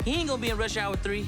He ain't gonna be in Rush Hour 3.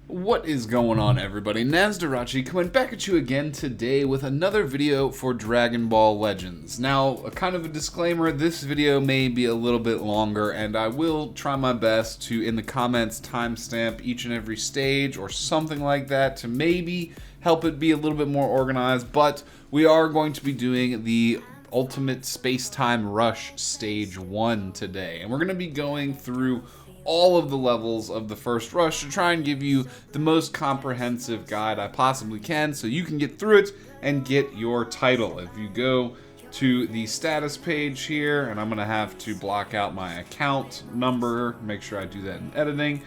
What is going on, everybody? Nasdorachi coming back at you again today with another video for Dragon Ball Legends. Now, a kind of a disclaimer, this video may be a little bit longer, and I will try my best to, in the comments, timestamp each and every stage or something like that to maybe help it be a little bit more organized, but we are going to be doing the Ultimate Space-Time Rush Stage 1 today, and we're going to be going through all of the levels of the first rush to try and give you the most comprehensive guide I possibly can so you can get through it and get your title. If you go to the status page here, and I'm going to have to block out my account number, make sure I do that in editing,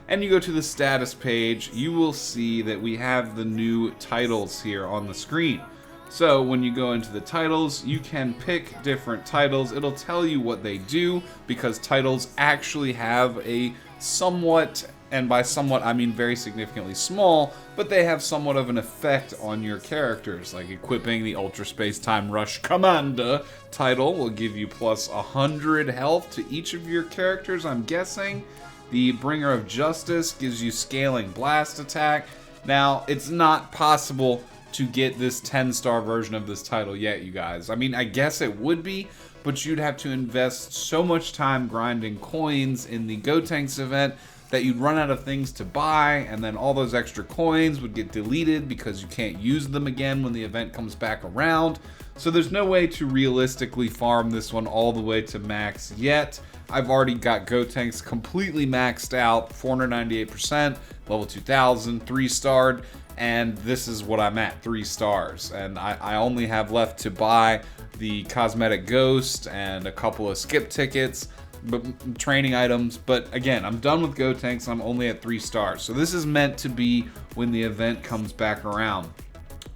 and you go to the status page, you will see that we have the new titles here on the screen. So when you go into the titles, you can pick different titles. It'll tell you what they do because titles actually have a somewhat, and by somewhat I mean very significantly small, but they have somewhat of an effect on your characters. Like equipping the Ultra Space Time Rush Commander title will give you plus 100 health to each of your characters, I'm guessing. The Bringer of Justice gives you scaling blast attack. Now, it's not possible to get this 10-star version of this title yet, you guys. I mean, I guess it would be, but you'd have to invest so much time grinding coins in the Gotenks event that you'd run out of things to buy, and then all those extra coins would get deleted because you can't use them again when the event comes back around. So there's no way to realistically farm this one all the way to max yet. I've already got Gotenks completely maxed out, 498%, level 2000, 3-starred, and this is what I'm at, 3 stars. And I only have left to buy the Cosmetic Ghost and a couple of skip tickets, but training items. But again, I'm done with Gotenks, I'm only at 3 stars. So this is meant to be when the event comes back around.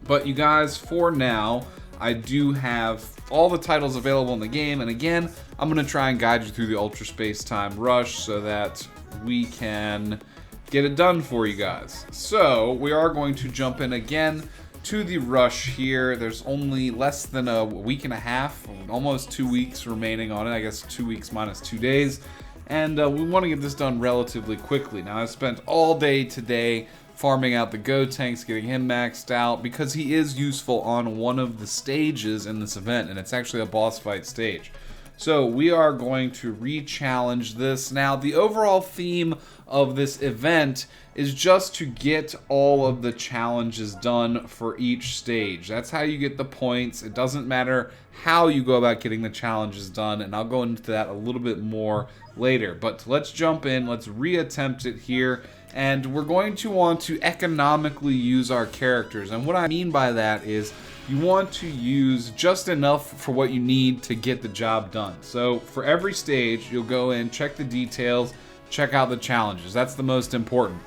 But you guys, for now, I do have all the titles available in the game, and again, I'm going to try and guide you through the Ultra Space Time Rush so that we can get it done for you guys. So we are going to jump in again to the rush here. There's only less than a week and a half, almost 2 weeks remaining on it. I guess 2 weeks minus 2 days, and we want to get this done relatively quickly. Now, I spent all day today farming out the Gotenks, getting him maxed out, because he is useful on one of the stages in this event, and it's actually a boss fight stage. So we are going to re-challenge this. Now, the overall theme of this event is just to get all of the challenges done for each stage. That's how you get the points. It doesn't matter how you go about getting the challenges done, and I'll go into that a little bit more later. But let's jump in, let's re-attempt it here, and we're going to want to economically use our characters. And what I mean by that is you want to use just enough for what you need to get the job done. So for every stage, you'll go in, check the details, check out the challenges. That's the most important.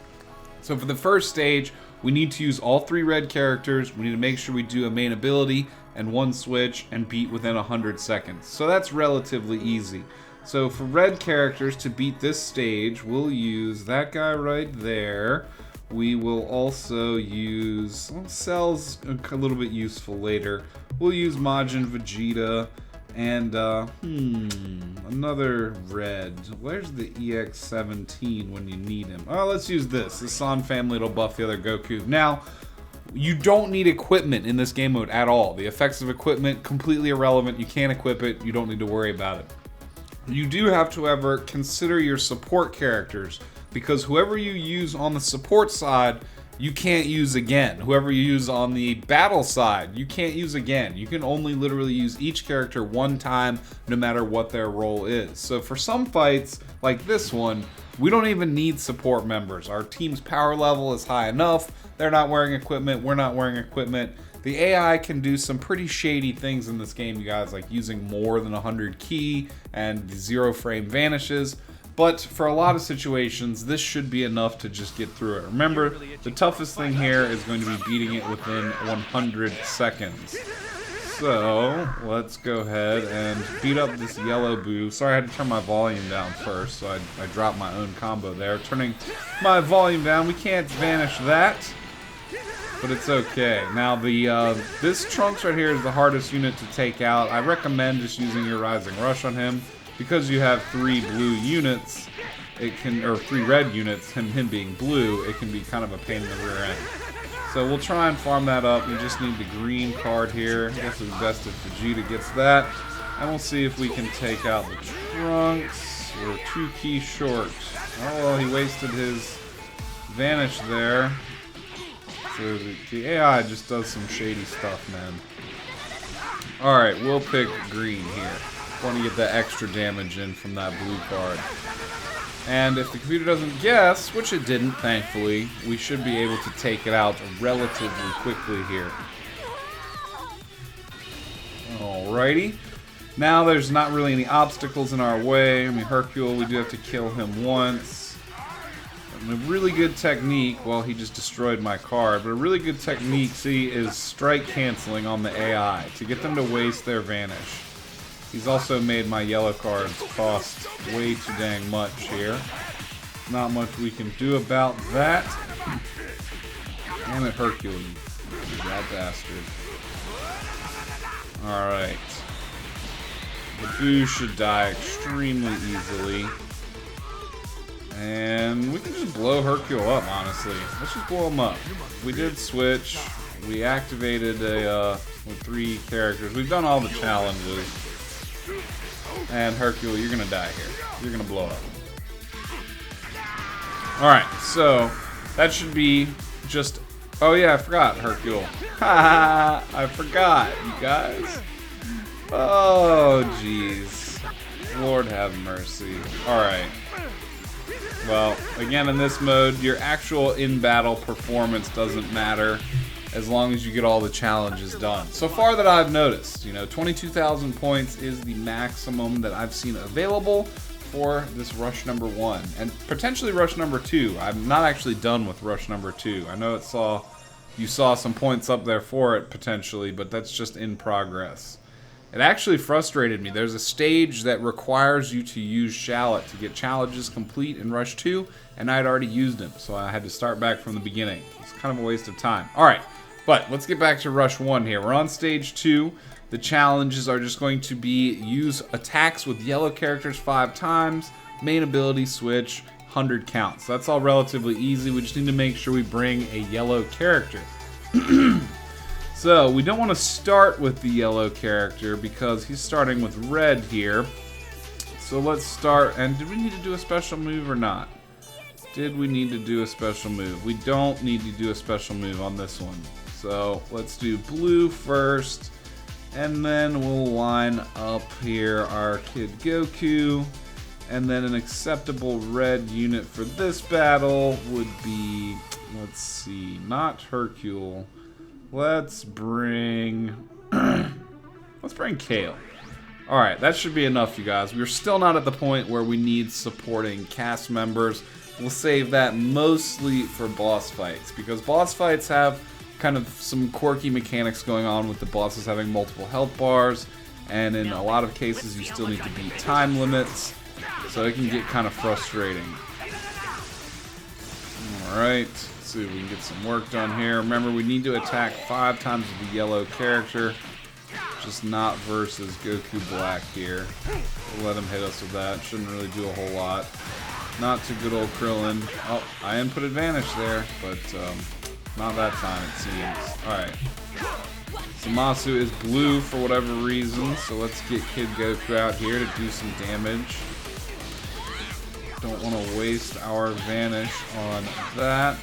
So for the first stage, we need to use all 3 red characters. We need to make sure we do a main ability and 1 switch and beat within 100 seconds. So that's relatively easy. So for red characters, to beat this stage, we'll use that guy right there. We will also use, well, Cell's a little bit useful later. We'll use Majin Vegeta and, another red. Where's the EX-17 when you need him? Oh, let's use this. The San family, it'll buff the other Goku. Now, you don't need equipment in this game mode at all. The effects of equipment, completely irrelevant. You can't equip it. You don't need to worry about it. You do have to, however, consider your support characters, because whoever you use on the support side, you can't use again. Whoever you use on the battle side, you can't use again. You can only literally use each character one time, no matter what their role is. So for some fights, like this one, we don't even need support members. Our team's power level is high enough. They're not wearing equipment, we're not wearing equipment. The AI can do some pretty shady things in this game, you guys, like using more than 100 ki, and the 0 frame vanishes. But for a lot of situations, this should be enough to just get through it. Remember, the toughest thing here is going to be beating it within 100 seconds. So, let's go ahead and beat up this yellow boo. Sorry, I had to turn my volume down first, so I dropped my own combo there. Turning my volume down, we can't vanish that, but it's okay. Now, this Trunks right here is the hardest unit to take out. I recommend just using your Rising Rush on him. because you have 3 blue units, it can, or 3 red units, him being blue, it can be kind of a pain in the rear end. So we'll try and farm that up. We just need the green card here. I guess it's best if Vegeta gets that. And we'll see if we can take out the Trunks. We're 2 keys short. Oh, well, he wasted his Vanish there. So the AI just does some shady stuff, man. Alright, we'll pick green here. Want to get that extra damage in from that blue card. And if the computer doesn't guess, which it didn't, thankfully, we should be able to take it out relatively quickly here. Alrighty. Now there's not really any obstacles in our way. I mean, Hercule, we do have to kill him once. And a really good technique, well, he just destroyed my card, but a really good technique, see, is strike canceling on the AI to get them to waste their Vanish. He's also made my yellow cards cost way too dang much here. Not much we can do about that. Damn it, Hercules. That bastard. Alright. The Boo should die extremely easily. And we can just blow Hercule up, honestly. Let's just blow him up. We did switch. We activated with 3 characters. We've done all the challenges. And Hercule, you're gonna die here. You're gonna blow up. Alright, so that should be just... Oh yeah, I forgot Hercule. Haha, I forgot, you guys. Oh, jeez. Lord have mercy. Alright. Well, again, in this mode, your actual in-battle performance doesn't matter as long as you get all the challenges done. So far that I've noticed, you know, 22,000 points is the maximum that I've seen available for this rush number 1, and potentially rush number 2. I'm not actually done with rush number 2. I know you saw some points up there for it potentially, but that's just in progress. It actually frustrated me. There's a stage that requires you to use Shallot to get challenges complete in rush 2, and I'd already used him, so I had to start back from the beginning. It's kind of a waste of time. Alright. But let's get back to Rush 1 here. We're on stage 2. The challenges are just going to be use attacks with yellow characters 5 times, main ability switch, 100 counts. That's all relatively easy. We just need to make sure we bring a yellow character. So we don't want to start with the yellow character because he's starting with red here. So let's start. And did we need to do a special move or not? Did we need to do a special move? We don't need to do a special move on this one. So let's do blue first, and then we'll line up here our Kid Goku, and then an acceptable red unit for this battle would be, let's see, not Hercule. Let's bring Kale. Alright, that should be enough, you guys. We're still not at the point where we need supporting cast members. We'll save that mostly for boss fights, because boss fights have kind of some quirky mechanics going on with the bosses having multiple health bars, and in a lot of cases you still need to beat time limits, so it can get kind of frustrating. Alright, let's see if we can get some work done here. Remember, we need to attack 5 times with the yellow character, just not versus Goku Black here. We'll let him hit us with that. Shouldn't really do a whole lot. Not too good old Krillin. Oh, I input advantage there, but not that time, it seems. Alright. Zamasu is blue for whatever reason, so let's get Kid Goku out here to do some damage. Don't want to waste our Vanish on that.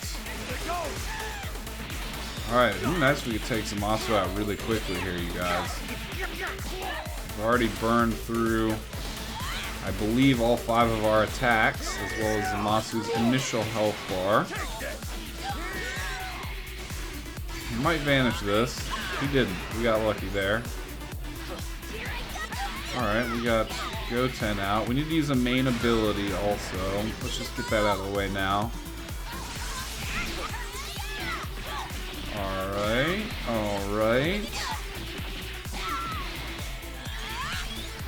Alright, it'd be nice if we could take Zamasu out really quickly here, you guys. We've already burned through, I believe, all 5 of our attacks, as well as Zamasu's initial health bar. He might vanish this. He didn't. We got lucky there. Alright, we got Goten out. We need to use a main ability also. Let's just get that out of the way now. Alright, alright.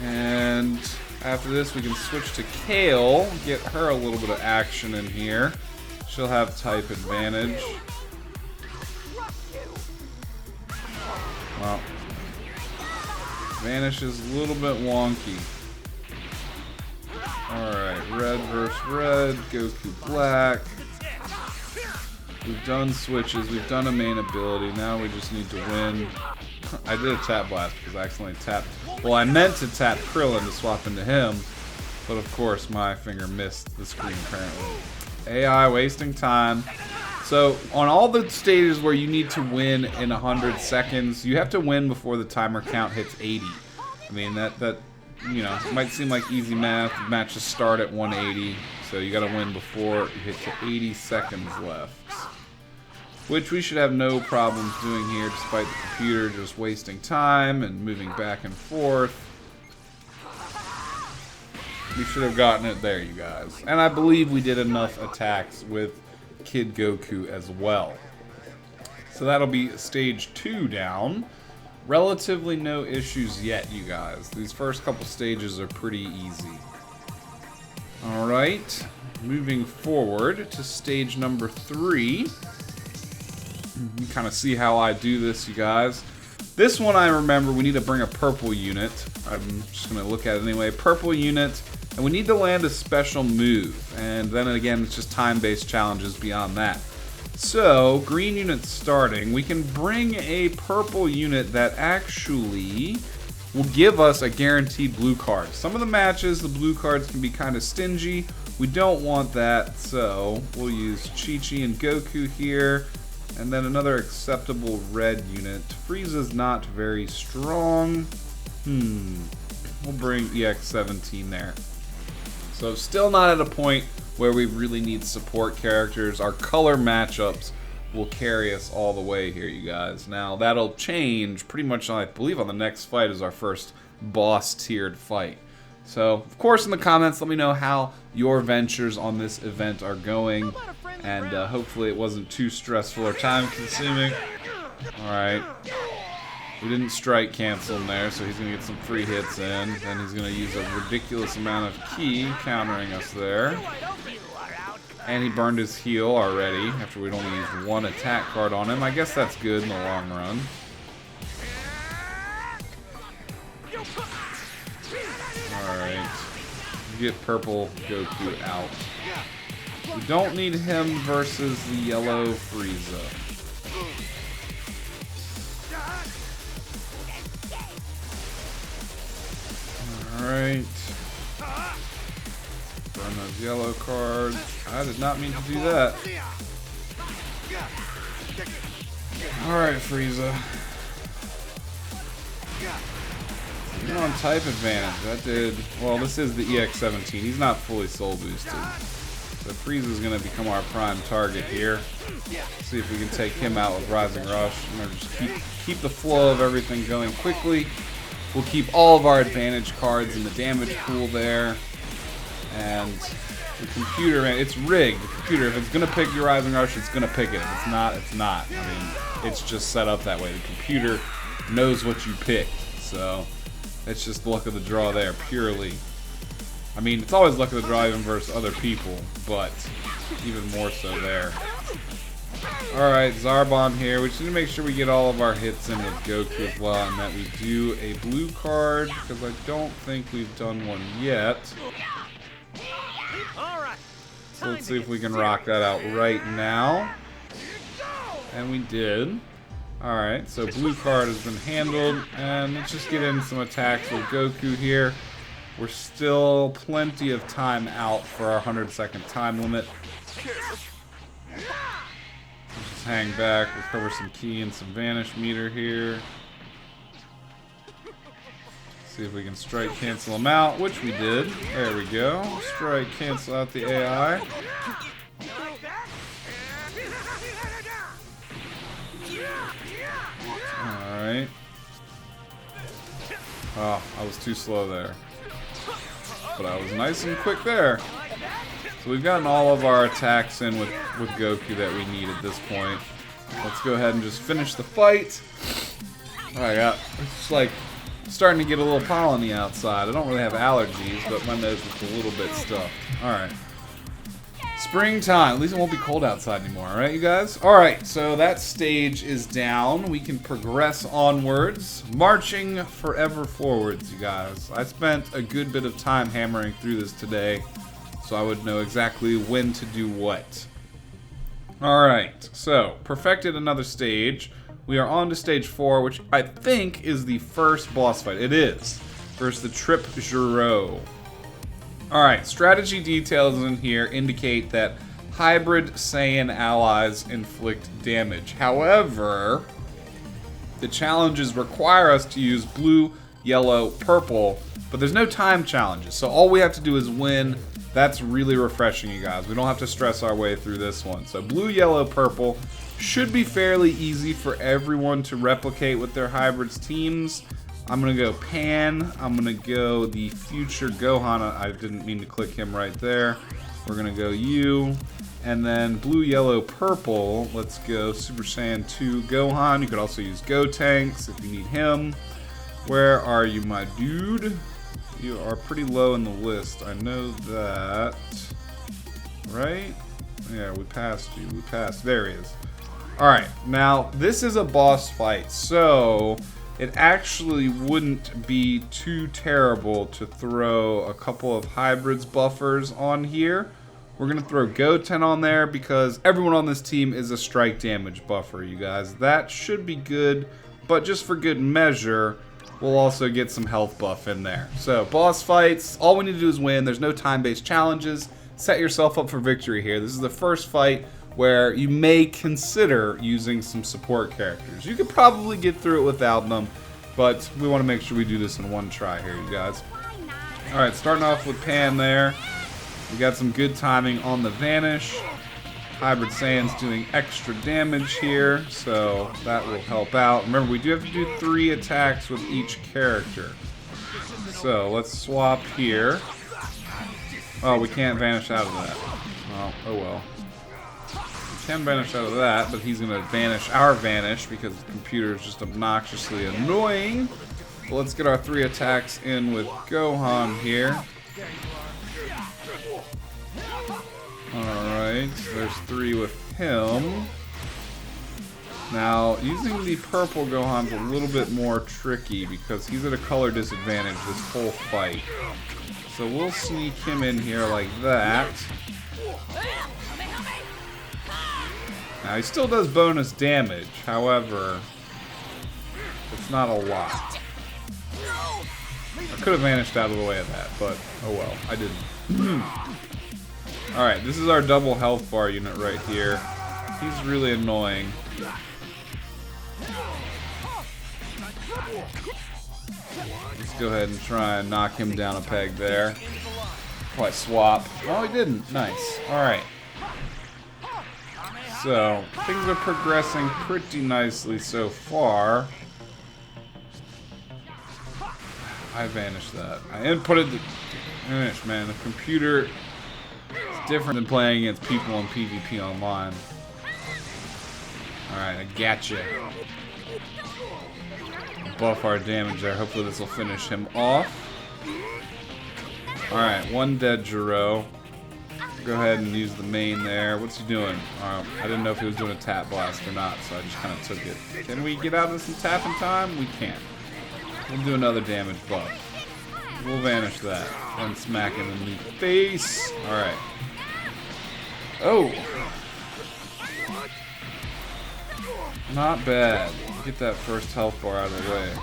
And after this we can switch to Kale, get her a little bit of action in here. She'll have type advantage. Well, Vanish is a little bit wonky. Alright, red versus red, Goku black. We've done switches, we've done a main ability, now we just need to win. I did a tap blast because I accidentally tapped. Well, I meant to tap Krillin to swap into him, but of course my finger missed the screen apparently. AI wasting time. So on all the stages where you need to win in 100 seconds, you have to win before the timer count hits 80. I mean that you know, it might seem like easy math. Matches start at 180, so you got to win before you hit to 80 seconds left. Which we should have no problems doing here, despite the computer just wasting time and moving back and forth. We should have gotten it there, you guys. And I believe we did enough attacks with Kid Goku as well. So that'll be stage 2 down. Relatively no issues yet, you guys. These first couple stages are pretty easy. Alright, moving forward to stage number 3. You kind of see how I do this, you guys. This one I remember we need to bring a purple unit. I'm just going to look at it anyway. Purple unit, and we need to land a special move. And then again, it's just time-based challenges beyond that. So, green unit starting, we can bring a purple unit that actually will give us a guaranteed blue card. Some of the matches, the blue cards can be kind of stingy. We don't want that, so we'll use Chi-Chi and Goku here. And then another acceptable red unit. Frieza's not very strong. We'll bring EX-17 there. So still not at a point where we really need support characters. Our color matchups will carry us all the way here, you guys. Now, that'll change pretty much, I believe, on the next fight is our first boss-tiered fight. So, of course, in the comments, let me know how your ventures on this event are going. And hopefully it wasn't too stressful or time-consuming. Alright. We didn't strike cancel in there, so he's going to get some free hits in. Then he's going to use a ridiculous amount of ki, countering us there. And he burned his heal already, after we'd only used one attack card on him. I guess that's good in the long run. Alright. Get purple Goku out. We don't need him versus the yellow Frieza. Alright. Burn those yellow cards. I did not mean to do that. Alright, Frieza. You're on type advantage. That did... Well, this is the EX-17. He's not fully soul boosted. So Frieza's going to become our prime target here. See if we can take him out with Rising Rush. I'm going to just keep the flow of everything going quickly. We'll keep all of our advantage cards in the damage pool there. And the computer, man, it's rigged. The computer, if it's going to pick your Rising Rush, it's going to pick it. If it's not, it's not. I mean, it's just set up that way. The computer knows what you pick. So, it's just the luck of the draw there, purely. I mean, it's always luck of the draw even versus other people, but even more so there. Alright, Zarbon here. We just need to make sure we get all of our hits in with Goku as well, and that we do a blue card, because I don't think we've done one yet. So let's see if we can rock that out right now. And we did. Alright, so blue card has been handled, and let's just get in some attacks with Goku here. We're still plenty of time out for our 100-second time limit. Let's just hang back, recover some ki and some vanish meter here. See if we can strike cancel them out, which we did. There we go. Strike cancel out the AI. Alright. Oh, I was too slow there. But I was nice and quick there. So we've gotten all of our attacks in with Goku that we need at this point. Let's go ahead and just finish the fight. It's like starting to get a little pollen-y outside. I don't really have allergies, but my nose is a little bit stuffed. Alright. Springtime. At least it won't be cold outside anymore, right, you guys? Alright, so that stage is down. We can progress onwards. Marching forever forwards, you guys. I spent a good bit of time hammering through this today, so I would know exactly when to do what. Alright, so perfected another stage. We are on to stage 4, which I think is the first boss fight. It is. Versus the Trip Giro. Alright, strategy details in here indicate that hybrid Saiyan allies inflict damage. However, the challenges require us to use blue, yellow, purple, but there's no time challenges, so all we have to do is win. That's really refreshing, you guys. We don't have to stress our way through this one. So blue, yellow, purple should be fairly easy for everyone to replicate with their hybrids teams. I'm gonna go Pan. I'm gonna go the future Gohan. I didn't mean to click him right there. We're gonna go you. And then blue, yellow, purple. Let's go Super Saiyan 2 Gohan. You could also use Gotenks if you need him. Where are you, my dude? You are pretty low in the list. I know that. Right? Yeah, we passed you. We passed. There he is. Alright, now this is a boss fight, so it actually wouldn't be too terrible to throw a couple of hybrids buffers on here. We're going to throw Goten on there because everyone on this team is a strike damage buffer, you guys. That should be good, but just for good measure, we'll also get some health buff in there. So, boss fights, all we need to do is win. There's no time-based challenges. Set yourself up for victory here. This is the first fight where you may consider using some support characters. You could probably get through it without them, but we want to make sure we do this in one try here, you guys. Alright, starting off with Pan there. We got some good timing on the Vanish. Hybrid Saiyan's doing extra damage here, so that will help out. Remember, we do have to do 3 attacks with each character. So, let's swap here. Oh, we can't vanish out of that. Oh well. Can vanish out of that, but he's going to vanish our Vanish because the computer is just obnoxiously annoying. But let's get our 3 attacks in with Gohan here. Alright, there's 3 with him. Now, using the purple Gohan's a little bit more tricky because he's at a color disadvantage this whole fight. So we'll sneak him in here like that. Now, he still does bonus damage, however, it's not a lot. I could have vanished out of the way of that, but oh well, I didn't. Alright, this is our double health bar unit right here. He's really annoying. Let's go ahead and try and knock him down a peg there. Probably swap. Oh, he didn't. Nice. Alright. So, things are progressing pretty nicely so far. I vanished that. I inputted the vanish, man. The computer is different than playing against people in PvP online. Alright, I gotcha. Buff our damage there. Hopefully this will finish him off. Alright, 1 dead Giro. Go ahead and use the main there. What's he doing? I didn't know if he was doing a tap blast or not, so I just kind of took it. Can we get out of some tapping time? We can't. We'll do another damage buff. We'll vanish that. And smack him in the face. Alright. Oh! Not bad. Get that first health bar out of the way.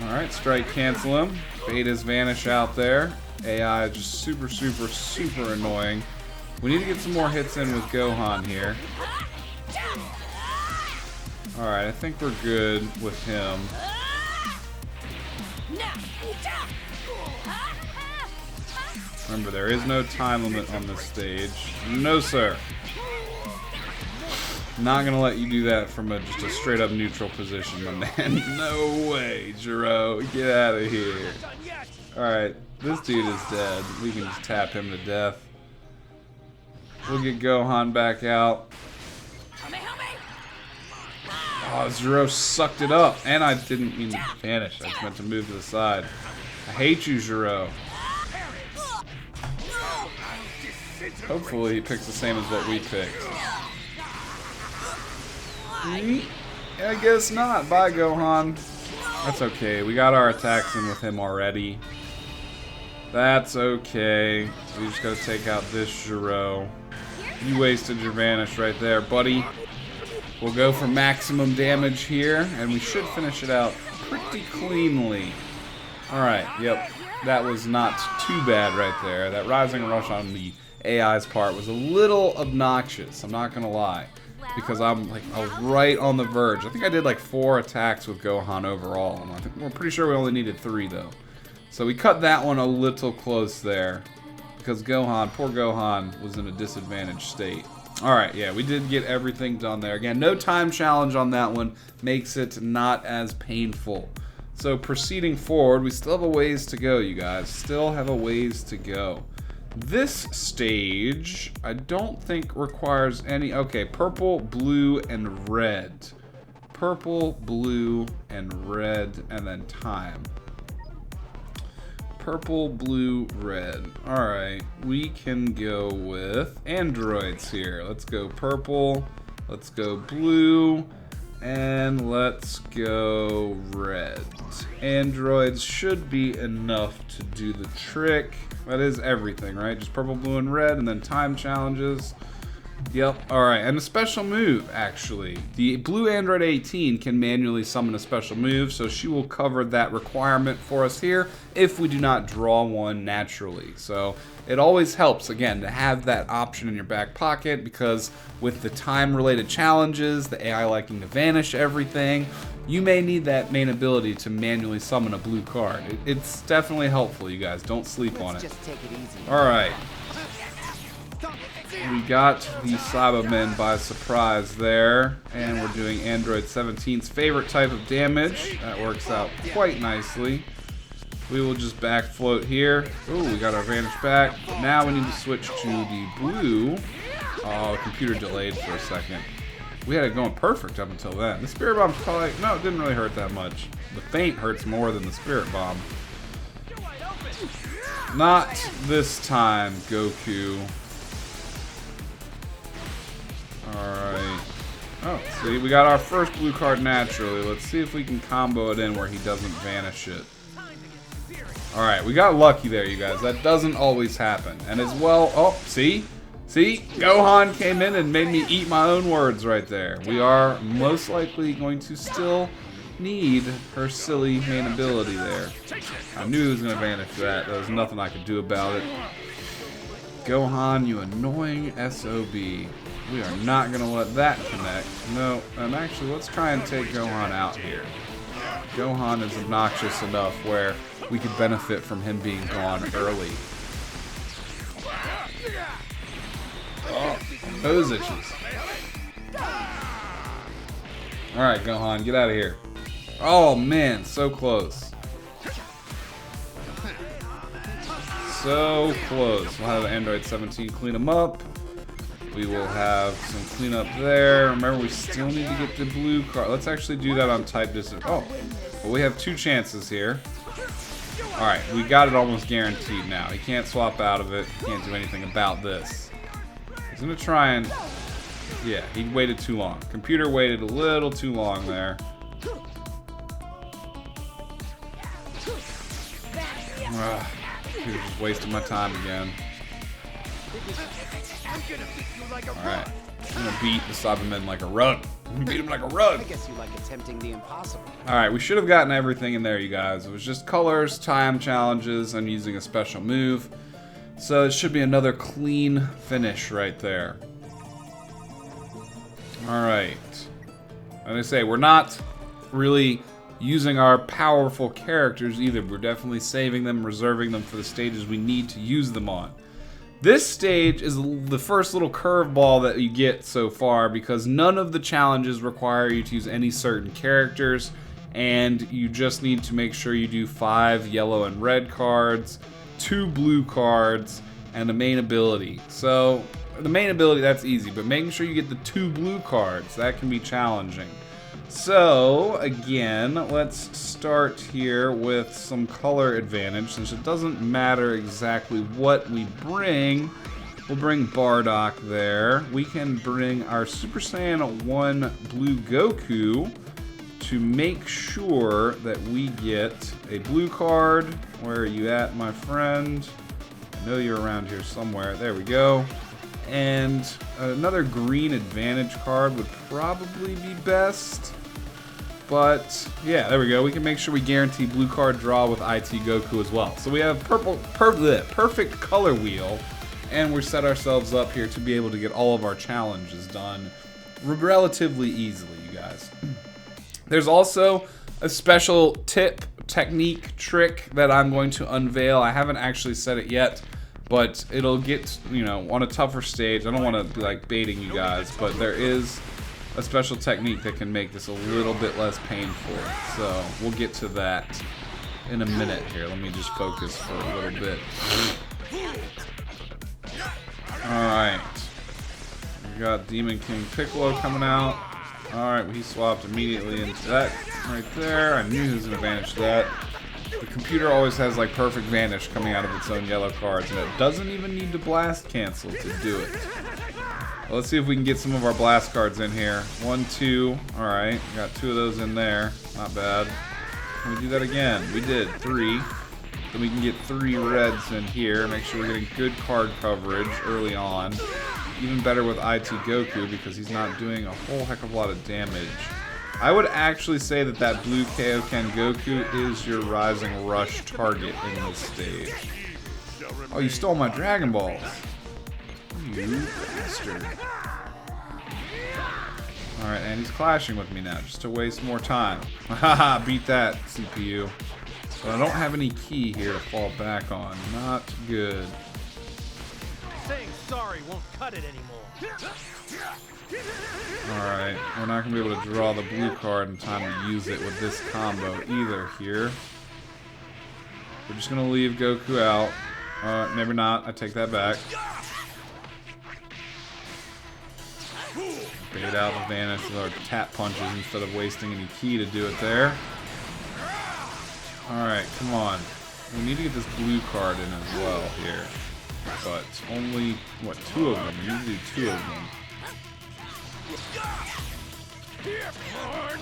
Alright, strike cancel him. Beta's vanish out there. AI is just super, super, super annoying. We need to get some more hits in with Gohan here. Alright, I think we're good with him. Remember, there is no time limit on this stage. No, sir. Not gonna let you do that from just a straight up neutral position, my man. No way, Giro. Get out of here. Alright, this dude is dead. We can just tap him to death. We'll get Gohan back out. Oh, Giro sucked it up. And I didn't mean to vanish. I just meant to move to the side. I hate you, Giro. Hopefully he picks the same as what we picked. I guess not. Bye, Gohan. That's okay. We got our attacks in with him already. That's okay. We just gotta take out this Giro. You wasted your Vanish right there, buddy. We'll go for maximum damage here, and we should finish it out pretty cleanly. Alright, yep. That was not too bad right there. That Rising Rush on the AI's part was a little obnoxious, I'm not gonna lie. Because I was right on the verge. I think I did like 4 attacks with Gohan overall. And I think we're pretty sure we only needed 3 though. So we cut that one a little close there. Because Gohan, poor Gohan, was in a disadvantaged state. Alright, yeah, we did get everything done there. Again, no time challenge on that one. Makes it not as painful. So proceeding forward, we still have a ways to go, you guys. Still have a ways to go. This stage, I don't think requires any... Okay, purple, blue, and red. Purple, blue, and red, and then time. Purple, blue, red. Alright, we can go with androids here. Let's go purple, let's go blue, and let's go red. Androids should be enough to do the trick. That is everything, right? Just purple, blue, and red, and then time challenges. Yep, alright, and a special move, actually. The blue Android 18 can manually summon a special move, so she will cover that requirement for us here if we do not draw one naturally. So it always helps, again, to have that option in your back pocket, because with the time-related challenges, the AI liking to vanish everything, you may need that main ability to manually summon a blue card. It's definitely helpful, you guys. Don't sleep on it. Just take it easy. Alright. We got the Cybermen by surprise there, and we're doing Android 17's favorite type of damage. That works out quite nicely. We will just back float here. Oh, we got our Vanish back. Now we need to switch to the blue. Oh, the computer delayed for a second. We had it going perfect up until then. The Spirit Bomb's probably... No, it didn't really hurt that much. The feint hurts more than the Spirit Bomb. Not this time, Goku. Alright. Oh, see, we got our first blue card naturally. Let's see if we can combo it in where he doesn't vanish it. Alright, we got lucky there, you guys. That doesn't always happen. And as well... Oh, see? See? Gohan came in and made me eat my own words right there. We are most likely going to still need her silly main ability there. I knew he was going to vanish that. There was nothing I could do about it. Gohan, you annoying SOB. We are not going to let that connect. No, and actually, let's try and take Gohan out here. Gohan is obnoxious enough where we could benefit from him being gone early. Oh, those itches. Alright, Gohan, get out of here. Oh, man, so close. So close. We'll have Android 17 clean him up. We will have some cleanup there. Remember, we still need to get the blue card. Let's actually do that on type distance. Oh, well, we have 2 chances here. Alright, we got it almost guaranteed now. He can't swap out of it. Can't do anything about this. He's going to try and... Yeah, he waited too long. Computer waited a little too long there. He was just wasting my time again. Alright, I'm gonna beat the Cybermen like a rug. I'm gonna beat him like a rug. I guess you like attempting the impossible. Alright, we should have gotten everything in there, you guys. It was just colors, time challenges, and using a special move. So it should be another clean finish right there. Alright. Like I say, we're not really using our powerful characters either. We're definitely saving them, reserving them for the stages we need to use them on. This stage is the first little curveball that you get so far, because none of the challenges require you to use any certain characters, and you just need to make sure you do 5 yellow and red cards, 2 blue cards, and a main ability. So the main ability, that's easy, but making sure you get the 2 blue cards, that can be challenging. So, again, let's start here with some color advantage, since it doesn't matter exactly what we bring. We'll bring Bardock there. We can bring our Super Saiyan 1 Blue Goku to make sure that we get a blue card. Where are you at, my friend? I know you're around here somewhere. There we go. And another green advantage card would probably be best. But yeah, there we go. We can make sure we guarantee blue card draw with IT Goku as well. So we have perfect color wheel, and we set ourselves up here to be able to get all of our challenges done relatively easily, you guys. There's also a special tip, technique, trick that I'm going to unveil. I haven't actually said it yet, but it'll get, you know, on a tougher stage. I don't want to be like baiting you guys, but there is a special technique that can make this a little bit less painful. So we'll get to that in a minute here. Let me just focus for a little bit. Alright. We got Demon King Piccolo coming out. Alright, he swapped immediately into that right there. I knew he was an advantage to that. The computer always has like perfect vanish coming out of its own yellow cards, and it doesn't even need to blast cancel to do it. Well, let's see if we can get some of our blast cards in here. 1, 2. Alright, got 2 of those in there. Not bad. Can we do that again? We did 3. Then we can get 3 reds in here. Make sure we're getting good card coverage early on. Even better with IT Goku because he's not doing a whole heck of a lot of damage. I would actually say that that blue Kaioken Goku is your Rising Rush target in this stage. Oh, you stole my Dragon Balls. You bastard. Alright, and he's clashing with me now just to waste more time. Haha, beat that, CPU. But I don't have any key here to fall back on. Not good. Saying sorry won't cut it anymore. Alright, we're not going to be able to draw the blue card in time to use it with this combo either here. We're just going to leave Goku out. Maybe not. I take that back. Bait out the vanish with our tap punches instead of wasting any key to do it there. Alright, come on. We need to get this blue card in as well here. But only, what, 2 of them? You need to do 2 of them.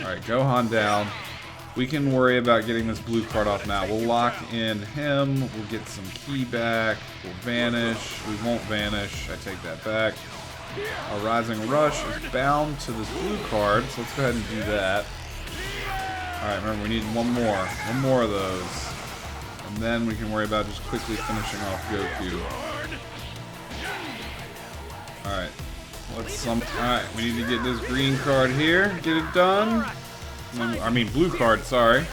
Alright, Gohan down. We can worry about getting this blue card off now. We'll lock in him. We'll get some key back. We'll vanish. We won't vanish. I take that back. Our Rising Rush is bound to this blue card, so let's go ahead and do that. Alright, remember, we need one more of those. And then we can worry about just quickly finishing off Goku. Alright. Alright, we need to get this green card here. Get it done. I mean, blue card, sorry.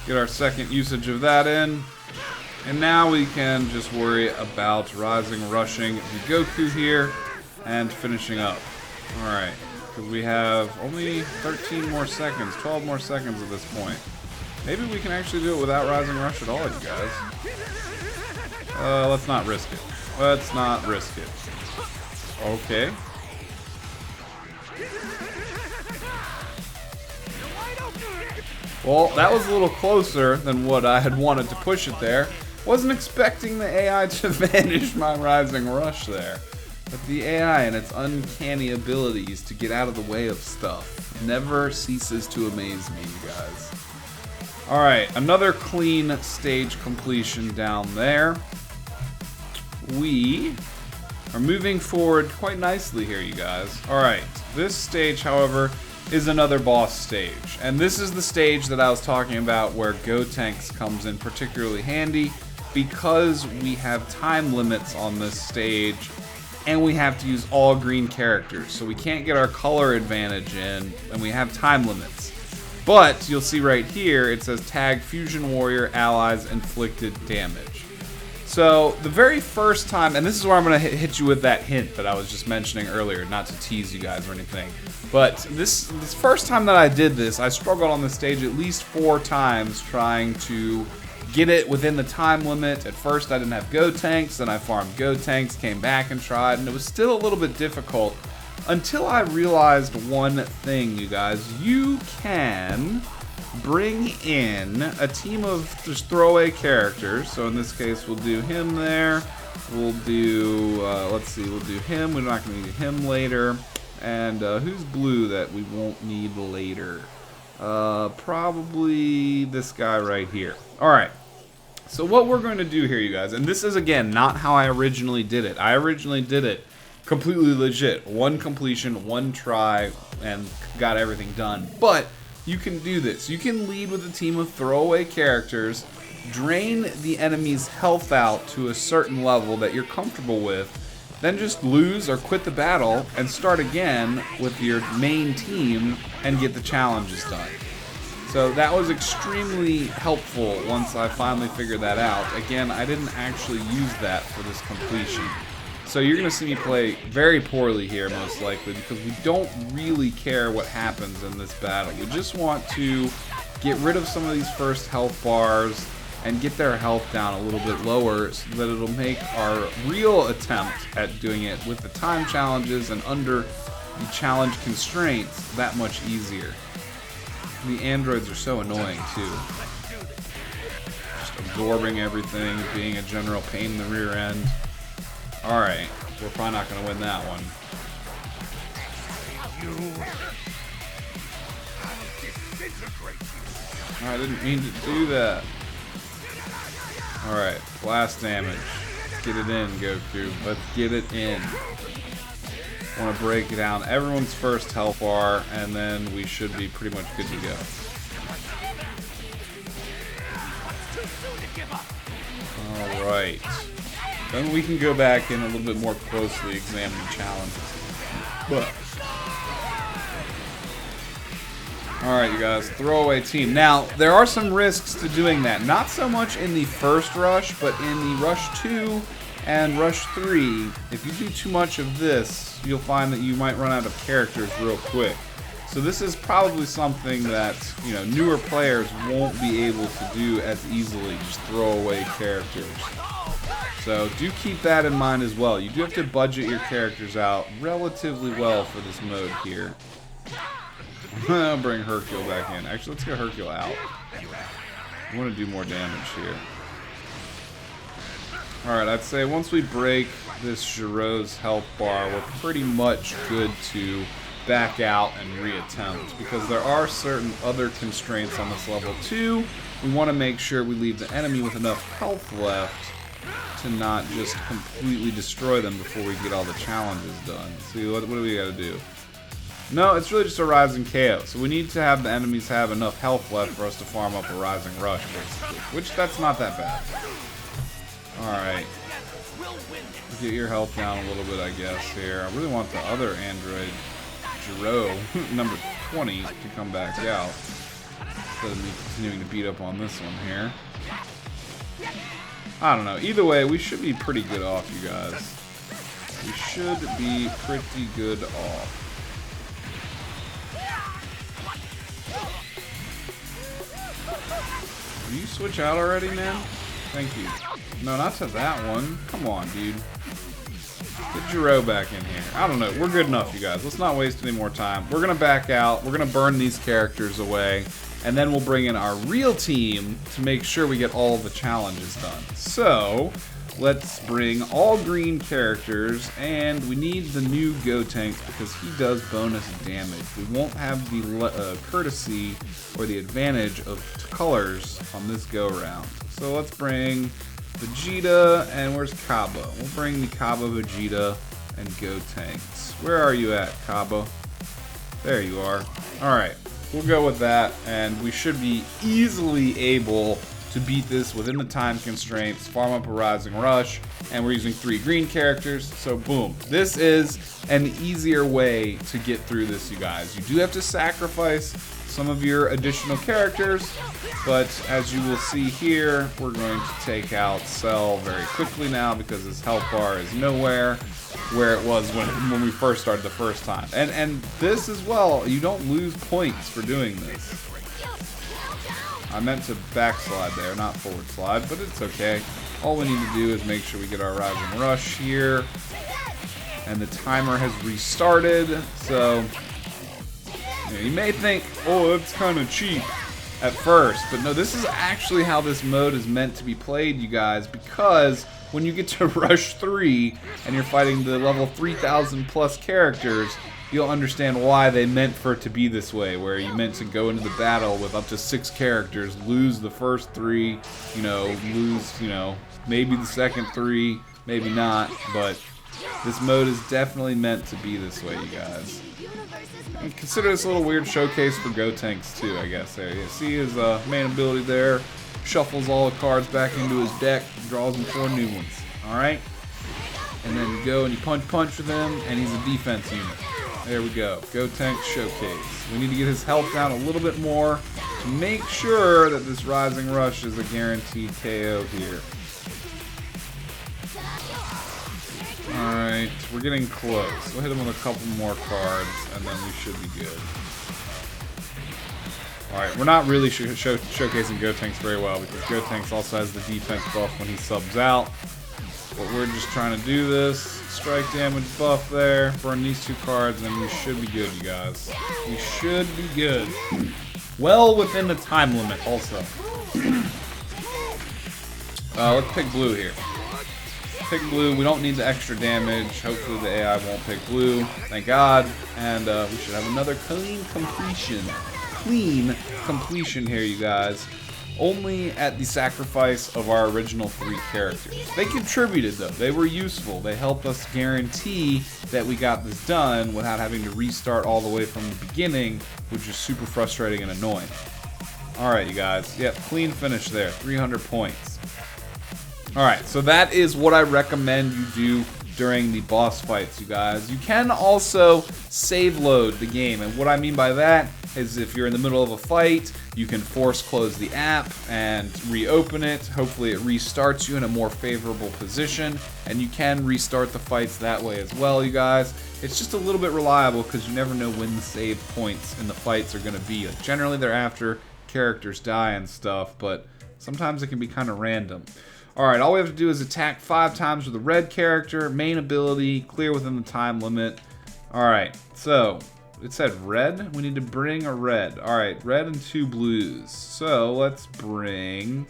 Get our second usage of that in. And now we can just worry about Rising Rushing the Goku here and finishing up. Alright. Because we have only 13 more seconds, 12 more seconds at this point. Maybe we can actually do it without Rising Rush at all, you guys. Let's not risk it. Let's not risk it. Okay. Well, that was a little closer than what I had wanted to push it there. Wasn't expecting the AI to vanish my Rising Rush there. But the AI and its uncanny abilities to get out of the way of stuff never ceases to amaze me, you guys. Alright, another clean stage completion down there. We are moving forward quite nicely here, you guys. Alright, this stage, however, is another boss stage. And this is the stage that I was talking about where Gotenks comes in particularly handy because we have time limits on this stage and we have to use all green characters. So we can't get our color advantage in and we have time limits. But you'll see right here, it says tag Fusion Warrior allies inflicted damage. So the very first time, and this is where I'm going to hit you with that hint that I was just mentioning earlier, not to tease you guys or anything. But this first time that I did this, I struggled on the stage at least 4 times trying to get it within the time limit. At first I didn't have Gotenks, then I farmed Gotenks, came back and tried, and it was still a little bit difficult until I realized one thing, you guys. You can bring in a team of just throwaway characters. So in this case, we'll do him there. We'll do, let's see, we'll do him. We're not going to need him later. And who's blue that we won't need later? Probably this guy right here. Alright. So what we're going to do here, you guys, and this is, again, not how I originally did it. I originally did it completely legit. One completion, one try, and got everything done. But you can do this. You can lead with a team of throwaway characters, drain the enemy's health out to a certain level that you're comfortable with, then just lose or quit the battle and start again with your main team and get the challenges done. So that was extremely helpful once I finally figured that out. Again, I didn't actually use that for this completion. So you're going to see me play very poorly here, most likely, because we don't really care what happens in this battle. We just want to get rid of some of these first health bars and get their health down a little bit lower so that it'll make our real attempt at doing it with the time challenges and under the challenge constraints that much easier. The androids are so annoying too. Just absorbing everything, being a general pain in the rear end. Alright, we're probably not going to win that one. I didn't mean to do that. Alright, blast damage. Let's get it in, Goku. Let's get it in. I want to break down everyone's first health bar, and then we should be pretty much good to go. Alright. Then we can go back and a little bit more closely examine the challenges. But alright, you guys, throwaway team. Now, there are some risks to doing that. Not so much in the first rush, but in the rush 2 and rush 3. If you do too much of this, you'll find that you might run out of characters real quick. So this is probably something that, you know, newer players won't be able to do as easily, just throw away characters. So do keep that in mind as well. You do have to budget your characters out relatively well for this mode here. I'll bring Hercule back in. Actually, let's get Hercule out. I want to do more damage here. Alright, I'd say once we break this Giro's health bar, we're pretty much good to back out and reattempt, because there are certain other constraints on this level too. We want to make sure we leave the enemy with enough health left to not just completely destroy them before we get all the challenges done. See, what do we gotta do? No, it's really just a Rising KO. So we need to have the enemies have enough health left for us to farm up a Rising Rush, basically. Which, that's not that bad. Alright. Get your health down a little bit, I guess, here. I really want the other android, Giro, number 20, to come back out. Instead of me continuing to beat up on this one here. I don't know. Either way, we should be pretty good off, you guys. We should be pretty good off. Will you switch out already, man? Thank you. No, not to that one. Come on, dude. Get Giro back in here. I don't know. We're good enough, you guys. Let's not waste any more time. We're going to back out. We're going to burn these characters away. And then we'll bring in our real team to make sure we get all the challenges done. So, let's bring all green characters. And we need the new Gotenks because he does bonus damage. We won't have the courtesy or the advantage of colors on this go-round. So let's bring Vegeta, and where's Kaba? We'll bring the Kaba, Vegeta, and Gotenks. Where are you at, Kaba? There you are. Alright, we'll go with that, and we should be easily able to beat this within the time constraints, farm up a Rising Rush, and we're using 3 green characters, so boom. This is an easier way to get through this, you guys. You do have to sacrifice some of your additional characters, but as you will see here, we're going to take out Cell very quickly now because his health bar is nowhere where it was when we first started the first time. And this as well, you don't lose points for doing this. I meant to backslide there, not forward slide, but it's okay. All we need to do is make sure we get our Rising Rush here. And the timer has restarted, so you may think, oh, that's kind of cheap. at first. But no, this is actually how this mode is meant to be played, you guys, because when you get to Rush 3 and you're fighting the level 3,000 plus characters, you'll understand why they meant for it to be this way, where you meant to go into the battle with up to 6 characters, lose the first 3, you know, lose, you know, maybe the second 3, maybe not, but this mode is definitely meant to be this way, you guys. And consider this a little weird showcase for Gotenks too, I guess. There you see his main ability there, shuffles all the cards back into his deck, draws him 4 new ones. Alright? And then you go and you punch with him, and he's a defense unit. There we go. Gotenks showcase. We need to get his health down a little bit more to make sure that this Rising Rush is a guaranteed KO here. Alright, we're getting close. We'll hit him with a couple more cards, and then we should be good. Alright, we're not really showcasing Gotenks very well, because Gotenks also has the defense buff when he subs out. But we're just trying to do this. Strike damage buff there. Burn these 2 cards, and we should be good, you guys. We should be good. Well within the time limit, also. Let's pick blue here. Pick blue. We don't need the extra damage. Hopefully the AI won't pick blue. Thank God. And we should have another clean completion. Clean completion here, you guys. Only at the sacrifice of our original 3 characters. They contributed, though. They were useful. They helped us guarantee that we got this done without having to restart all the way from the beginning, which is super frustrating and annoying. Alright, you guys. Yep, clean finish there. 300 points. Alright, so that is what I recommend you do during the boss fights, you guys. You can also save load the game, and what I mean by that is if you're in the middle of a fight, you can force close the app and reopen it. Hopefully it restarts you in a more favorable position, and you can restart the fights that way as well, you guys. It's just a little bit reliable because you never know when the save points in the fights are going to be. Like, generally they're after characters die and stuff, but sometimes it can be kind of random. Alright, all we have to do is attack 5 times with a red character, main ability, clear within the time limit. Alright, so it said red. We need to bring a red. Alright, red and 2 blues. So let's bring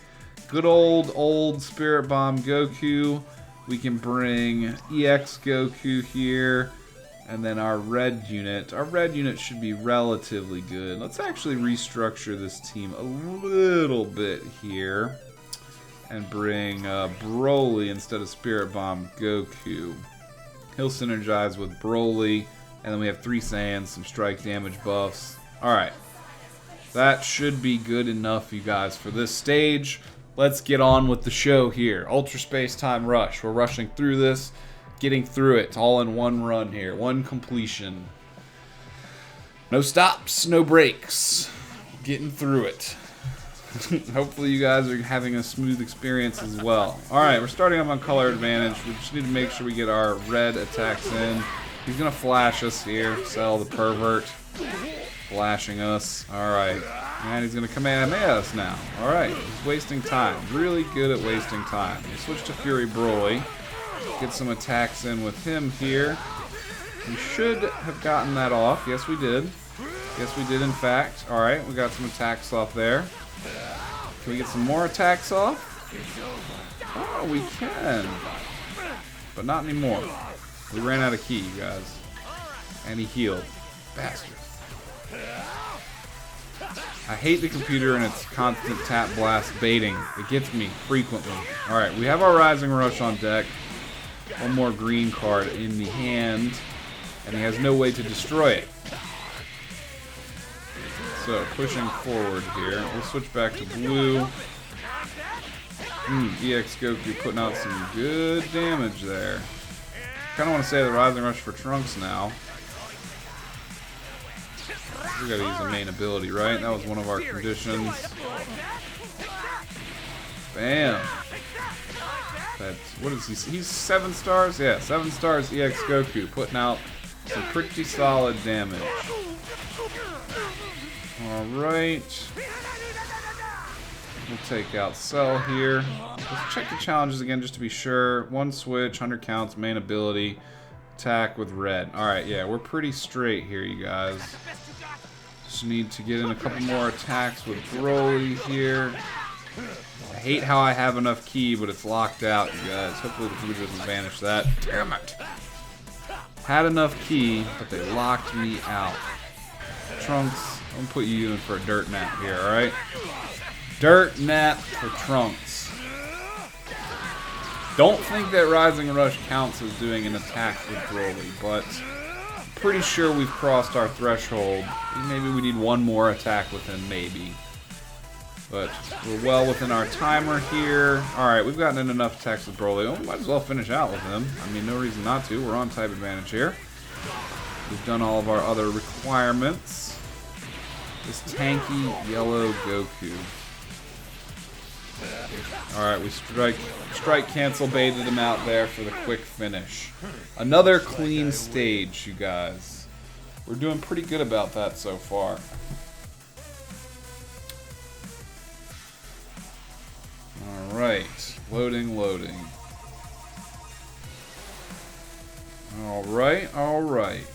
good old Spirit Bomb Goku. We can bring EX Goku here. And then our red unit. Our red unit should be relatively good. Let's actually restructure this team a little bit here. And bring Broly instead of Spirit Bomb Goku. He'll synergize with Broly. And then we have 3 Saiyans, some strike damage buffs. Alright. That should be good enough, you guys, for this stage. Let's get on with the show here. Ultra Space Time Rush. We're rushing through this. Getting through it all in one run here. One completion. No stops, no breaks. Getting through it. Hopefully you guys are having a smooth experience as well. Alright, we're starting up on color advantage. We just need to make sure we get our red attacks in. He's gonna flash us here. Sell the pervert. Flashing us. Alright. And he's gonna command us now. Alright. He's wasting time. Really good at wasting time. We switch to Fury Broly. Get some attacks in with him here. We should have gotten that off. Yes, we did. Yes, we did, in fact. Alright, we got some attacks off there. Can we get some more attacks off? Oh, we can. But not anymore. We ran out of ki, you guys. And he healed. Bastard. I hate the computer and its constant tap blast baiting. It gets me frequently. Alright, we have our Rising Rush on deck. One more green card in the hand. And he has no way to destroy it. So, pushing forward here. We'll switch back to blue. EX Goku putting out some good damage there. Kind of want to say the Rising Rush for Trunks now. We gotta use a main ability, right? That was one of our conditions. Bam! That's, what is he? He's 7 stars? Yeah, 7 stars EX Goku, putting out some pretty solid damage. Alright. We'll take out Cell here. Let's check the challenges again just to be sure. 1 switch, 100 counts, main ability, attack with red. Alright, yeah, we're pretty straight here, you guys. Just need to get in a couple more attacks with Broly here. I hate how I have enough ki, but it's locked out, you guys. Hopefully the food doesn't banish that. Damn it! Had enough ki, but they locked me out. Trunks, I'm gonna put you in for a dirt nap here, alright? Dirt nap for Trunks. Don't think that Rising Rush counts as doing an attack with Broly, but I'm pretty sure we've crossed our threshold. Maybe we need one more attack with him, maybe. But we're well within our timer here. Alright, we've gotten in enough attacks with Broly. Oh, we might as well finish out with him. I mean, no reason not to. We're on type advantage here. We've done all of our other requirements. This tanky yellow Goku. Alright, we strike cancel baited him out there for the quick finish. Another clean stage, you guys. We're doing pretty good about that so far. Alright, loading. Alright.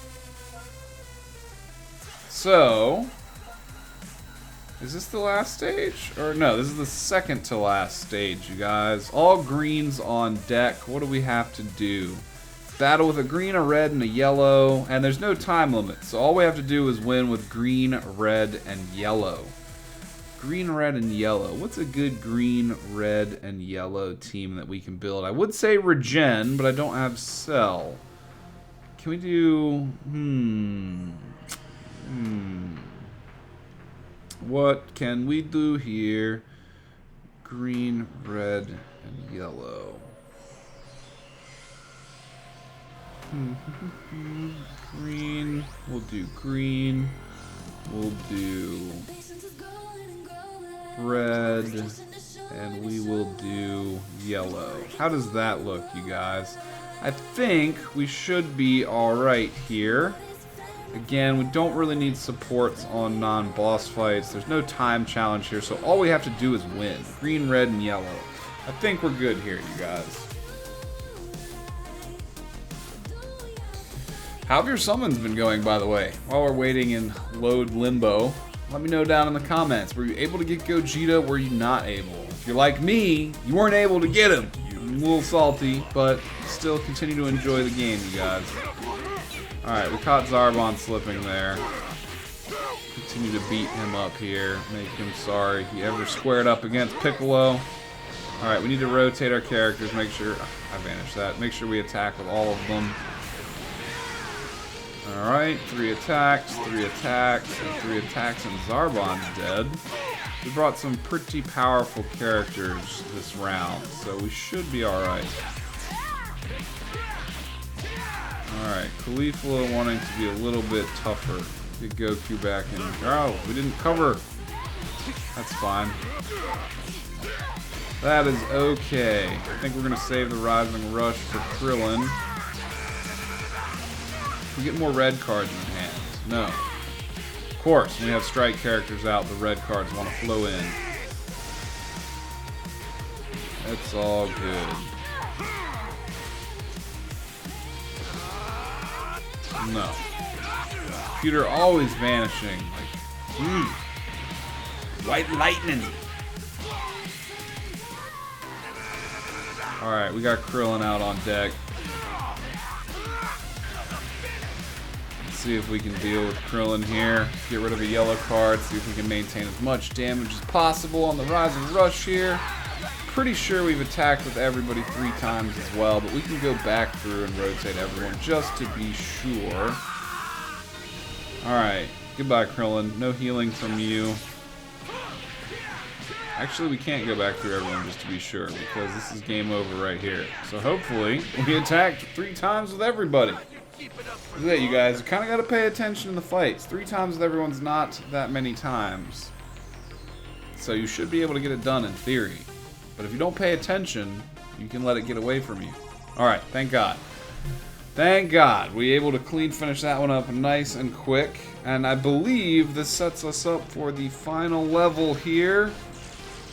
So, is this the last stage? Or no, this is the second to last stage, you guys. All greens on deck. What do we have to do? Battle with a green, a red, and a yellow. And there's no time limit, so all we have to do is win with green, red, and yellow. Green, red, and yellow. What's a good green, red, and yellow team that we can build? I would say Regen, but I don't have Cell. Can we do... What can we do here? Green, red, and yellow. Green. We'll do green. We'll do red, and we will do yellow. How does that look, you guys? I think we should be alright here. Again, we don't really need supports on non-boss fights. There's no time challenge here, so all we have to do is win. Green, red, and yellow. I think we're good here, you guys. How have your summons been going, by the way? While we're waiting in load limbo, let me know down in the comments. Were you able to get Gogeta? Were you not able? If you're like me, you weren't able to get him. I'm a little salty, but still continue to enjoy the game, you guys. Alright, we caught Zarbon slipping there. Continue to beat him up here. Make him sorry he ever squared up against Piccolo. Alright, we need to rotate our characters. Make sure... I vanished that. Make sure we attack with all of them. Alright, 3 attacks, and 3 attacks, and Zarbon's dead. We brought some pretty powerful characters this round, so we should be alright. Alright, Caulifla wanting to be a little bit tougher. Get Goku back in. Oh, we didn't cover. That's fine. That is okay. I think we're going to save the Rising Rush for Krillin. We get more red cards in hand. No. Of course, when we have strike characters out, the red cards want to flow in. It's all good. No. Computer always vanishing. Like, white lightning. Alright, we got Krillin out on deck. See if we can deal with Krillin here. Get rid of a yellow card. See if we can maintain as much damage as possible on the Rising Rush here. Pretty sure we've attacked with everybody 3 times as well, but we can go back through and rotate everyone just to be sure. Alright. Goodbye, Krillin. No healing from you. Actually, we can't go back through everyone just to be sure, because this is game over right here. So hopefully, we attacked 3 times with everybody. Look at that, you guys. You kind of got to pay attention in the fights. 3 times with everyone's not that many times. So you should be able to get it done in theory. But if you don't pay attention, you can let it get away from you. Alright, thank God. Thank God. We were able to clean finish that one up nice and quick. And I believe this sets us up for the final level here.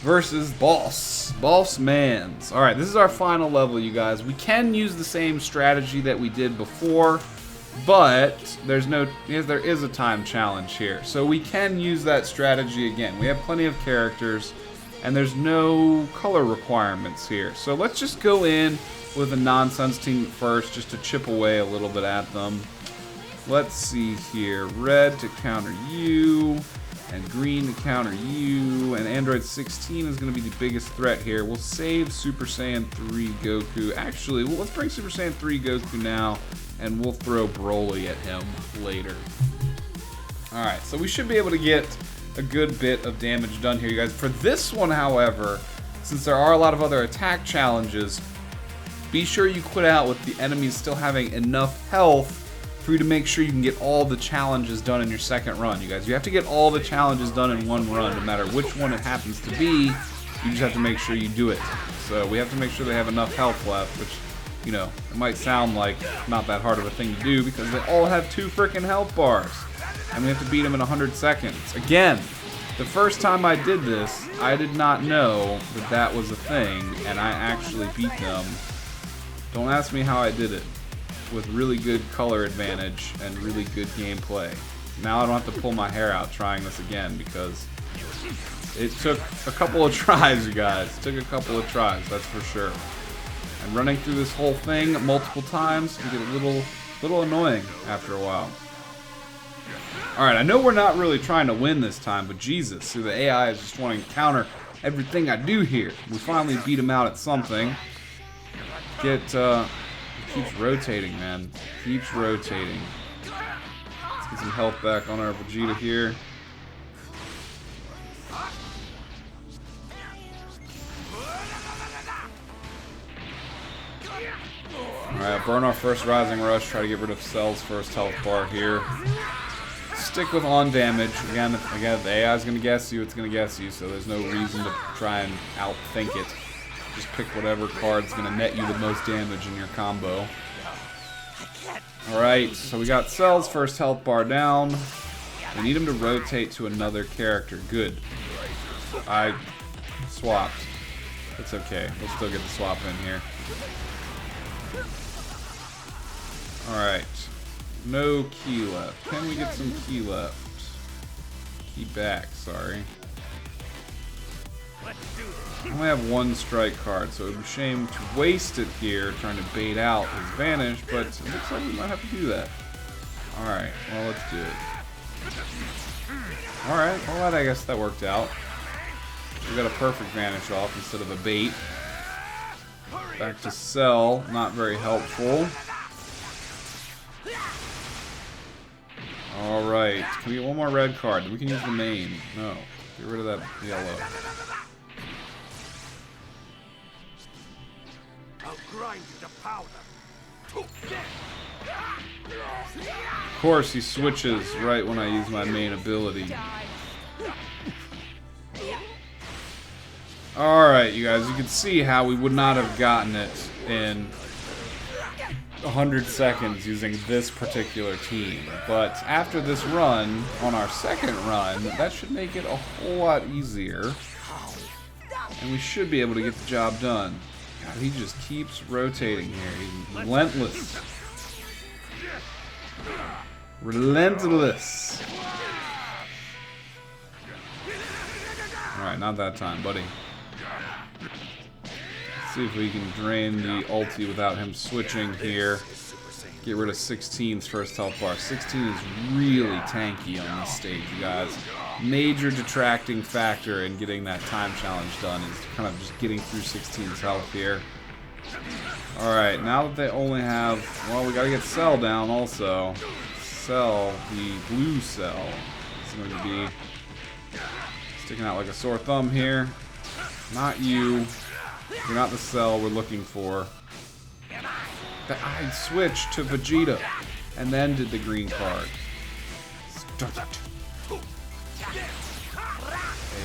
Versus Boss Mans. Alright, this is our final level, you guys. We can use the same strategy that we did before. But there is a time challenge here. So we can use that strategy again. We have plenty of characters, and there's no color requirements here. So let's just go in with a nonsense team first, just to chip away a little bit at them. Let's see here. Red to counter you, and green to counter you, and Android 16 is going to be the biggest threat here. We'll save Super Saiyan 3 Goku. Actually, let's bring Super Saiyan 3 Goku now, and we'll throw Broly at him later. Alright, so we should be able to get a good bit of damage done here, you guys. For this one, however, since there are a lot of other attack challenges, be sure you quit out with the enemies still having enough health for you to make sure you can get all the challenges done in your second run, you guys. You have to get all the challenges done in one run, no matter which one it happens to be. You just have to make sure you do it. So we have to make sure they have enough health left, which, you know, it might sound like not that hard of a thing to do because they all have 2 freaking health bars. And we have to beat them in 100 seconds. Again, the first time I did this, I did not know that that was a thing, and I actually beat them. Don't ask me how I did it. With really good color advantage and really good gameplay. Now I don't have to pull my hair out trying this again because it took a couple of tries, you guys. It took a couple of tries, that's for sure. And running through this whole thing multiple times can get a little annoying after a while. Alright, I know we're not really trying to win this time, but Jesus, so the AI is just wanting to counter everything I do here. We finally beat him out at something. Keeps rotating, man. Keeps rotating. Let's get some health back on our Vegeta here. Alright, burn our first Rising Rush. Try to get rid of Cell's first health bar here. Stick with on damage. Again, the AI is going to guess you. It's going to guess you, so there's no reason to try and outthink it. Just pick whatever card's going to net you the most damage in your combo. Alright, so we got Cell's first health bar down. We need him to rotate to another character. Good. I swapped. It's okay. We'll still get the swap in here. Alright. No key left. Can we get some key left? Key back, sorry. I only have 1 strike card, so it would be a shame to waste it here trying to bait out his vanish, but it looks like we might have to do that. Alright, well, let's do it. Alright, well, I guess that worked out. We got a perfect vanish off instead of a bait. Back to Cell, not very helpful. Alright, can we get 1 more red card? We can use the main. No, get rid of that yellow. Grind you to powder. Of course, he switches right when I use my main ability. Alright, you guys, you can see how we would not have gotten it in 100 seconds using this particular team. But after this run, on our second run, that should make it a whole lot easier. And we should be able to get the job done. God, he just keeps rotating here. He's relentless. Relentless. Alright, not that time, buddy. Let's see if we can drain the ulti without him switching here. Get rid of 16's first health bar. 16 is really tanky on this stage, you guys. Major detracting factor in getting that time challenge done is kind of just getting through 16's health here. Alright, now that they only have... Well, we gotta get Cell down also. Cell, the blue Cell, is going to be sticking out like a sore thumb here. Not you. You're not the Cell we're looking for. I switched to Vegeta and then did the green card. Start it.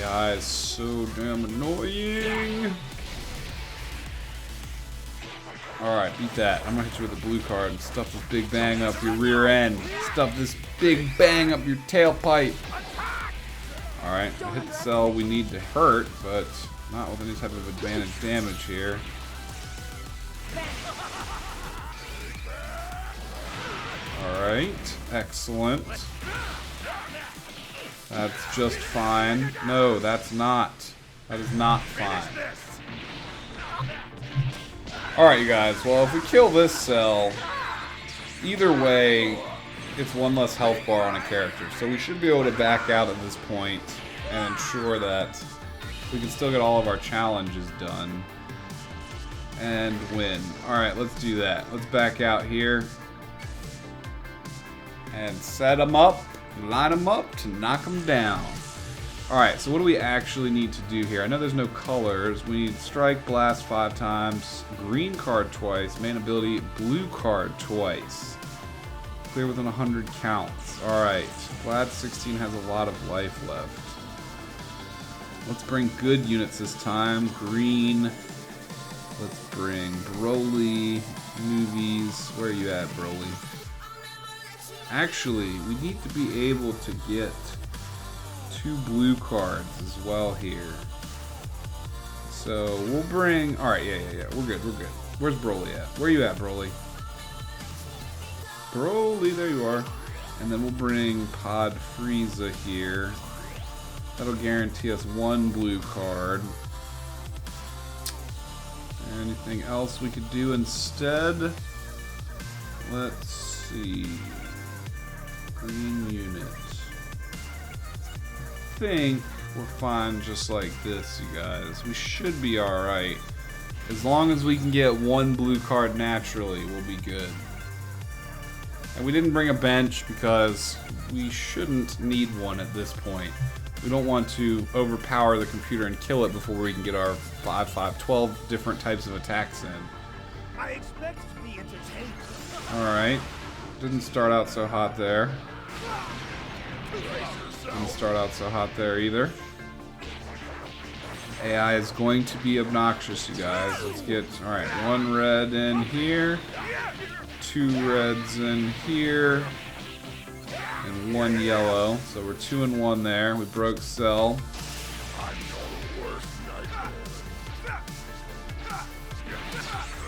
AI is so damn annoying. Alright, beat that. I'm gonna hit you with a blue card and stuff this big bang up your rear end. Stuff this big bang up your tailpipe. Alright, hit the Cell we need to hurt, but not with any type of advantage damage here. Alright, excellent. That's just fine. No, that's not. That is not fine. Alright, you guys. Well, if we kill this cell, either way, it's one less health bar on a character. So we should be able to back out at this point and ensure that we can still get all of our challenges done and win. Alright, let's do that. Let's back out here and set them up, line them up to knock them down. Alright, so what do we actually need to do here? I know there's no colors. We need strike, blast 5 times, green card twice, main ability, blue card twice. Clear within 100 counts. Alright, Glad 16 has a lot of life left. Let's bring good units this time. Green. Let's bring Broly. Movies. Where are you at, Broly? Actually, we need to be able to get 2 blue cards as well here. So we'll bring... Alright, yeah. We're good. Where's Broly at? Where are you at, Broly? Broly, there you are. And then we'll bring Pod Frieza here. That'll guarantee us 1 blue card. Anything else we could do instead? Let's see. Green unit. I think we're fine just like this, you guys. We should be alright. As long as we can get 1 blue card naturally, we'll be good. And we didn't bring a bench because we shouldn't need one at this point. We don't want to overpower the computer and kill it before we can get our 12 different types of attacks in. I expect to be entertained. Alright. Didn't start out so hot there. Didn't start out so hot there either. AI is going to be obnoxious, you guys. Let's get, alright, 1 red in here, 2 reds in here, and 1 yellow. So we're 2 and 1 there. We broke Cell.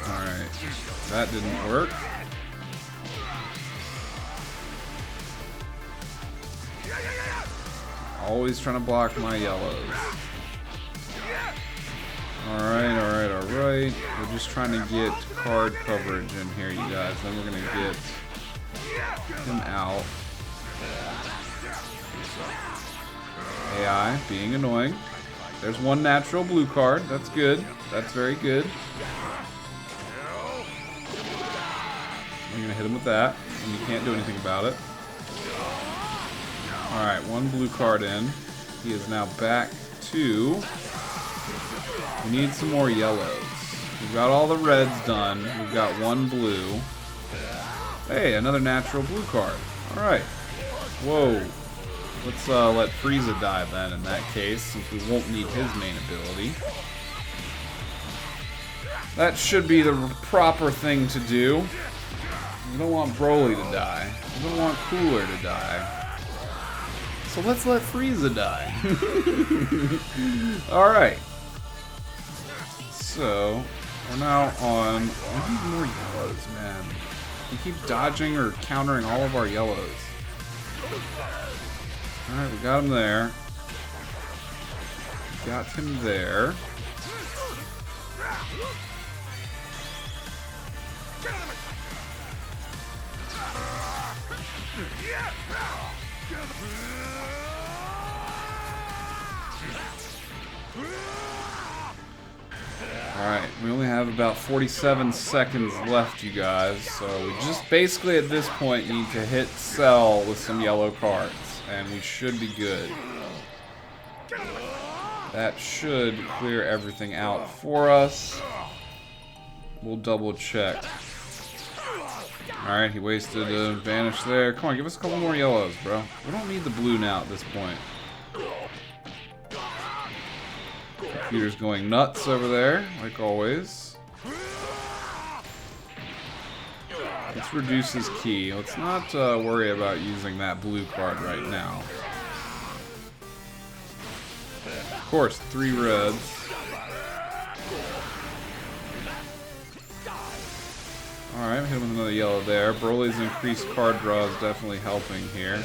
Alright, that didn't work. Always trying to block my yellows. Alright. We're just trying to get card coverage in here, you guys. Then we're going to get him out. AI being annoying. There's 1 natural blue card. That's good. That's very good. We're going to hit him with that, and you can't do anything about it. Alright, 1 blue card in. He is now back to... We need some more yellows. We've got all the reds done. We've got 1 blue. Hey, another natural blue card. Alright. Whoa. Let's let Frieza die then in that case, since we won't need his main ability. That should be the proper thing to do. We don't want Broly to die. We don't want Cooler to die. So let's let Frieza die. Alright. So, we're now on... We need more yellows, man. We keep dodging or countering all of our yellows. Alright, we got him there. Got him there. Alright, we only have about 47 seconds left, you guys, so we just basically at this point need to hit Cell with some yellow cards, and we should be good. That should clear everything out for us. We'll double check. Alright, he wasted a vanish there. Come on, give us a couple more yellows, bro. We don't need the blue now at this point. Computer's going nuts over there, like always. Let's reduce his key. Let's not worry about using that blue card right now. Of course, 3 reds. Alright, hit him with another yellow there. Broly's increased card draw is definitely helping here.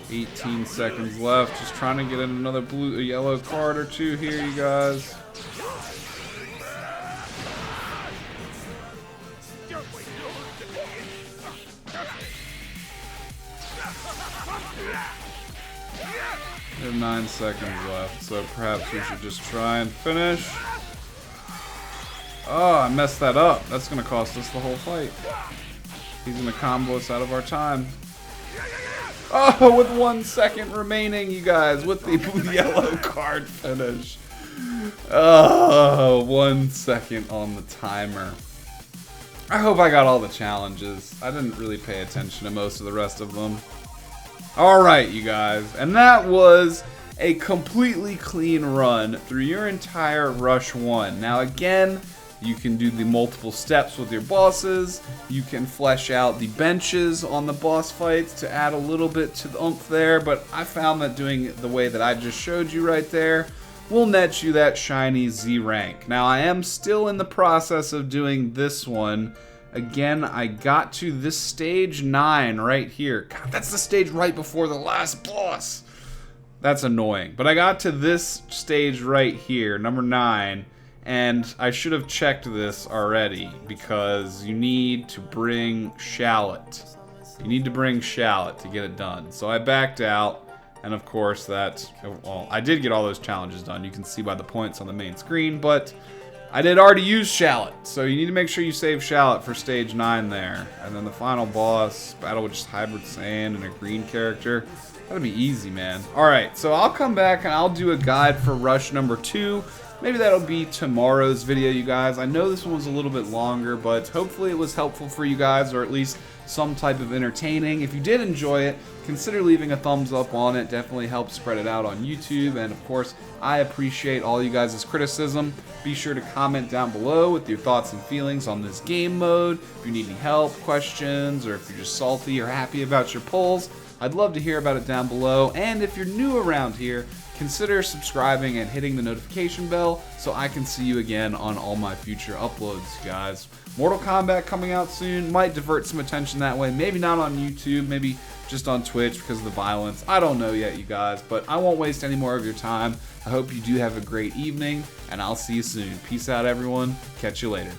$18 seconds left. Just trying to get in another yellow card or two here, you guys. We have 9 seconds left, so perhaps we should just try and finish. Oh, I messed that up. That's going to cost us the whole fight. He's going to combo us out of our time. Oh, with 1 second remaining, you guys, with the yellow card finish. Oh, 1 second on the timer. I hope I got all the challenges. I didn't really pay attention to most of the rest of them. Alright, you guys, and that was a completely clean run through your entire Rush 1. Now again, you can do the multiple steps with your bosses, you can flesh out the benches on the boss fights to add a little bit to the oomph there, but I found that doing it the way that I just showed you right there will net you that shiny Z rank. Now I am still in the process of doing this one. Again, I got to this stage 9 right here. God, that's the stage right before the last boss. That's annoying. But I got to this stage right here, number 9, and I should have checked this already because you need to bring Shallot. You need to bring Shallot to get it done. So I backed out, and of course that, well, I did get all those challenges done. You can see by the points on the main screen, but I did already use Shallot, so you need to make sure you save Shallot for stage 9 there. And then the final boss, battle with just Hybrid Sand and a green character. That'll be easy, man. Alright, so I'll come back and I'll do a guide for Rush number 2. Maybe that'll be tomorrow's video, you guys. I know this one was a little bit longer, but hopefully it was helpful for you guys, or at least some type of entertaining. If you did enjoy it, consider leaving a thumbs up on it. Definitely helps spread it out on YouTube. And of course, I appreciate all you guys' criticism. Be sure to comment down below with your thoughts and feelings on this game mode. If you need any help, questions, or if you're just salty or happy about your polls, I'd love to hear about it down below. And if you're new around here, consider subscribing and hitting the notification bell so I can see you again on all my future uploads, guys. Mortal Kombat coming out soon. Might divert some attention that way. Maybe not on YouTube. Maybe just on Twitch because of the violence. I don't know yet, you guys. But I won't waste any more of your time. I hope you do have a great evening. And I'll see you soon. Peace out, everyone. Catch you later.